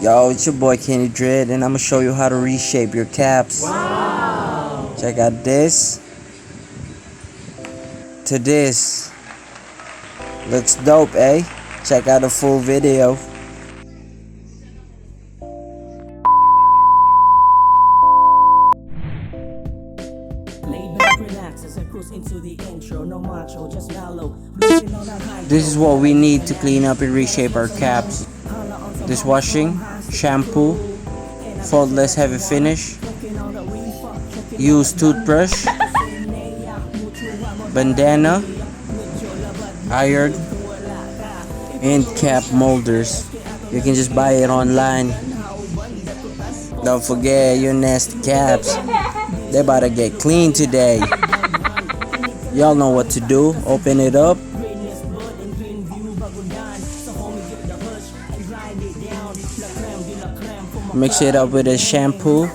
Yo, it's your boy Kenny Dread, and I'm gonna show you how to reshape your caps. Wow! Check out this to this. Looks dope, eh? Check out the full video. Laid back, relax as I cruise into the intro. No macho, just mellow. This is what we need to clean up and reshape our caps. Dishwashing, shampoo, faultless heavy finish. Use toothbrush, bandana, iron, and cap molders. You can just buy it online. Don't forget your nasty caps. They about to get clean today. Y'all know what to do. Open it up. Mix it up with a shampoo.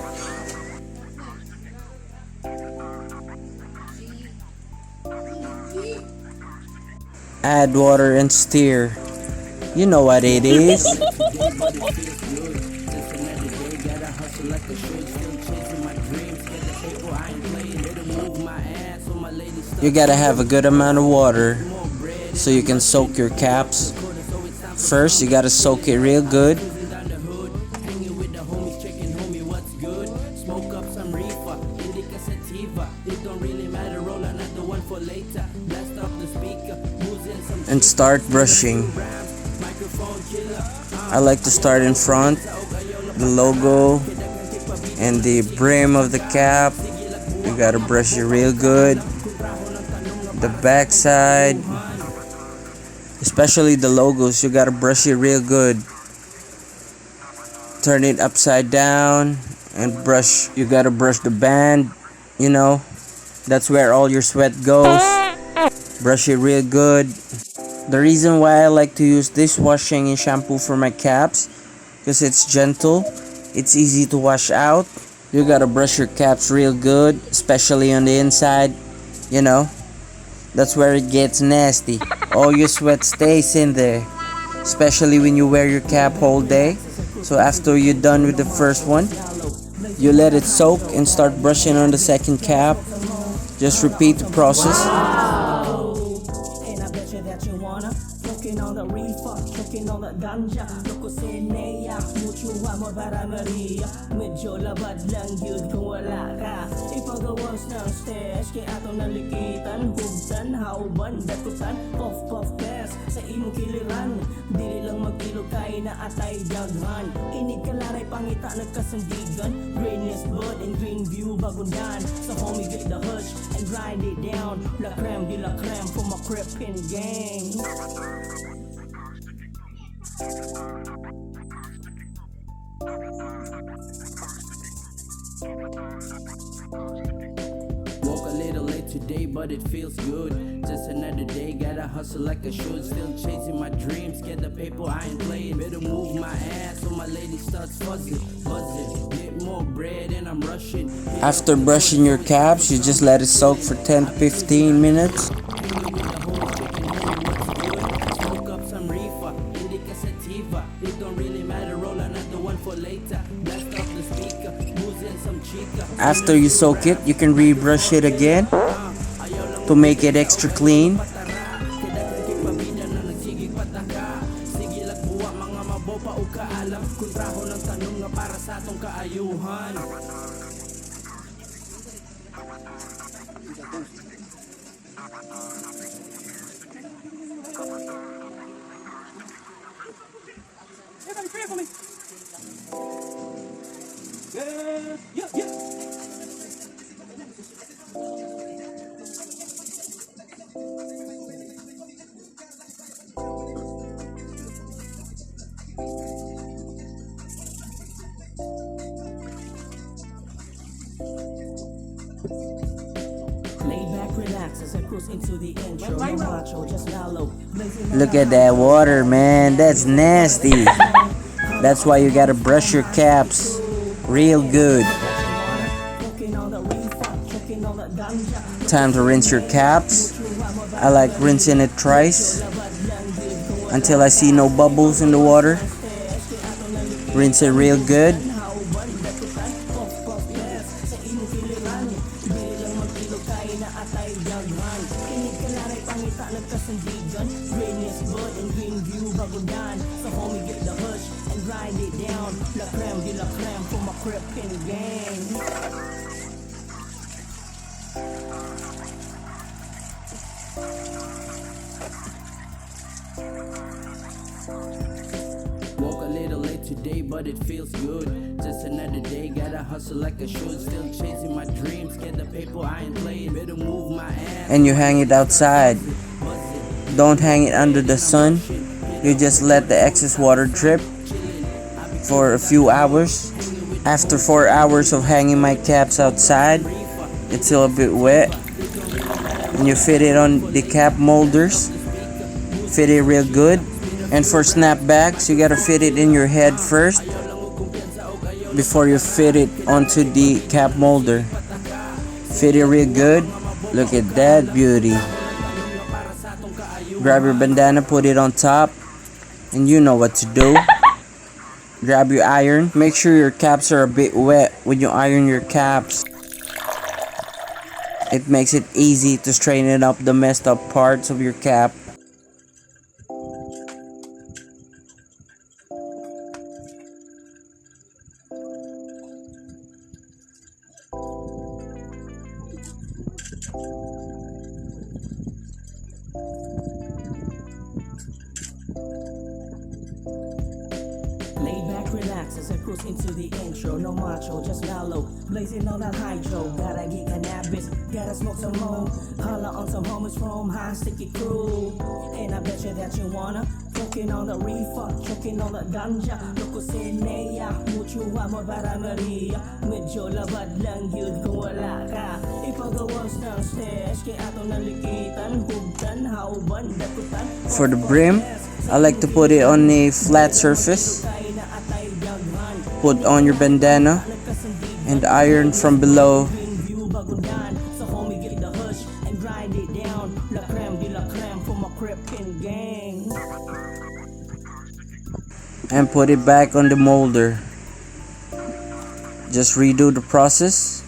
Add water and stir. You know what it is. You gotta have a good amount of water so you can soak your caps. First, you gotta soak it real good. And start brushing. I like to start in front, the logo and the brim of the cap. You gotta brush it real good. The back side, especially the logos, you gotta brush it real good. Turn it upside down and brush. You gotta brush the band, you know, that's where all your sweat goes. Brush it real good. The reason why I like to use dishwashing and shampoo for my caps, because it's gentle, it's easy to wash out. You gotta brush your caps real good, especially on the inside, you know. That's where it gets nasty. All your sweat stays in there, especially when you wear your cap whole day. So after you're done with the first one, you let it soak and start brushing on the second cap. Just repeat the process. Medyo labad lang yun kung wala ka. Ipagawas ng stage kay atong nalikitan. Hugtan, hauban, dakutan, puff pass sa imong kiliran. Dili lang magkilo kay na atay daghan. Init kalaray pangita nagkasandigan. Greenest blood and green view bagundan. So homie get the hush and grind it down. La creme de la creme for my crippin' gang. Woke a little late today, but it feels good. Just another day, gotta hustle like I should. Still chasing my dreams, get the paper, I ain't playing. Better move my ass so my lady starts buzzing. Get more bread and I'm rushing. After brushing your caps, you just let it soak for 10 to 15 minutes. It don't really matter, roll another one for later. Blast off the speaker, boozing some chica. After you soak it, you can rebrush it again to make it extra clean. Everybody pray for me. Yeah. Laid back, relax as I cruise into the intro. No macho, just mellow. Look at that water, man. That's nasty. That's why you gotta brush your caps real good. Time to rinse your caps. I like rinsing it twice until I see no bubbles in the water. Rinse it real good. Woke a little late today, but it feels good. Just another day, gotta hustle like I should. Still chasing my dreams, get the paper, I ain't playing. Better move my ass. And you hang it outside. Don't hang it under the sun. You just let the excess water drip for a few hours. After 4 hours of hanging my caps outside, it's still a bit wet. And you fit it on the cap molders. Fit it real good. And for snapbacks, you gotta fit it in your head first before you fit it onto the cap molder. Fit it real good. Look at that beauty. Grab your bandana, put it on top, and you know what to do. Grab your iron. Make sure your caps are a bit wet when you iron your caps. It makes it easy to straighten up the messed up parts of your cap. Lay back, relax as I cruise into the intro. No macho, just mellow. Blazing on that hydro. Gotta get cannabis, gotta smoke some more. Holla on some homies from high sticky crew. And I bet you that you wanna. Choking on the reefer, choking on the ganja. Loko sineya, mucho amor para Maria. Medyo labad lang yun kung wala ka. Ipagawas ng stash, kaya atong nalikitan. Hugtan, hauban, dakutan. For the brim, I like to put it on a flat surface. Put on your bandana and iron from below. And put it back on the molder. Just redo the process.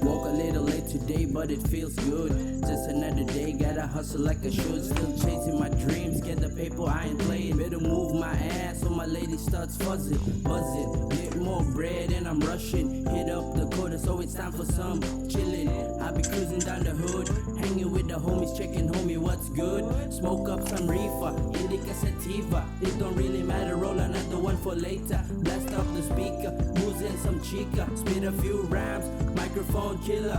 Woke a little late today, but it feels good. Just another day, gotta hustle like I should. Still chasing my dreams, get the paper, I ain't playing. Better move my ass so my lady starts fuzzing, buzzing. Get more bread and I'm rushing. Hit up the quarter, so it's time for some chilling. I be cruising down the hood, hanging with the homies, checking homie what's good. Smoke up some reefer, indica sativa. It don't really matter, roll another one for later. Blast up the speaker, boozing some chica. Spit a few rhymes, microphone killer.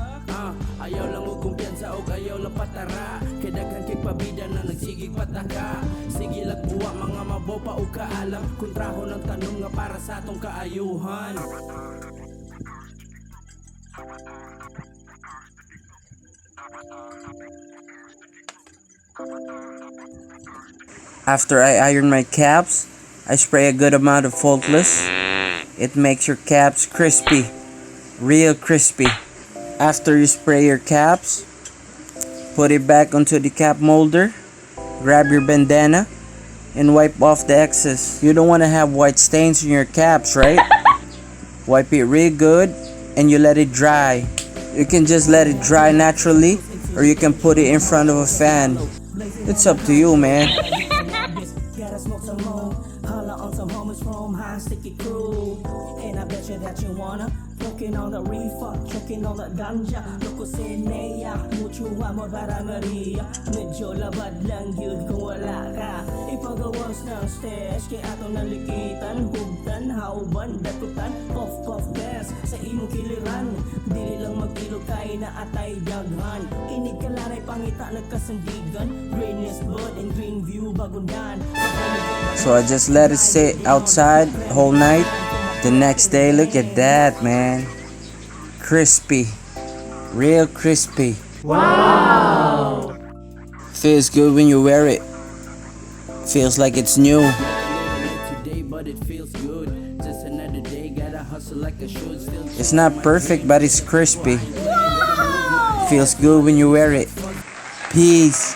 Ayaw lang mo kumpiyansa o ayaw lang patara. Kadakan kay pabida na nagsigig pataka. Sige lang buwa mga mabopa o kaalam. Kontraho ng tanong nga para sa atong kaayuhan. After I iron my caps, I spray a good amount of faultless. It makes your caps crispy, real crispy. After you spray your caps, put it back onto the cap molder. Grab your bandana and wipe off the excess. You don't want to have white stains in your caps, right? Wipe it real good and you let it dry. You can just let it dry naturally, or you can put it in front of a fan. It's up to you, man. Gotta smoke some more. Holla on some homies from high sticky crew. And I bet you that you wanna. Choking on the reefer, choking on the ganja. Loko sineya, mucho amor para Maria. Medyo labad lang yun kung wala ka. Ipagawas ng stash, kaya atong nalikitan. Hugtan, hauban, dakutan. Puff, puff, gas sa imong kiliran. Dili lang magkilo kay na atay daghan. Inig kalaray pangita nagkasandigan. Green is blood and green view bagundan. So I just let it sit outside whole night. The next day, look at that, man. Crispy. Real crispy. Wow! Feels good when you wear it. Feels like it's new. Today, but it feels good. Just another day, gotta hustle like I should. Still It's not perfect, but it's crispy. Feels good when you wear it. Peace.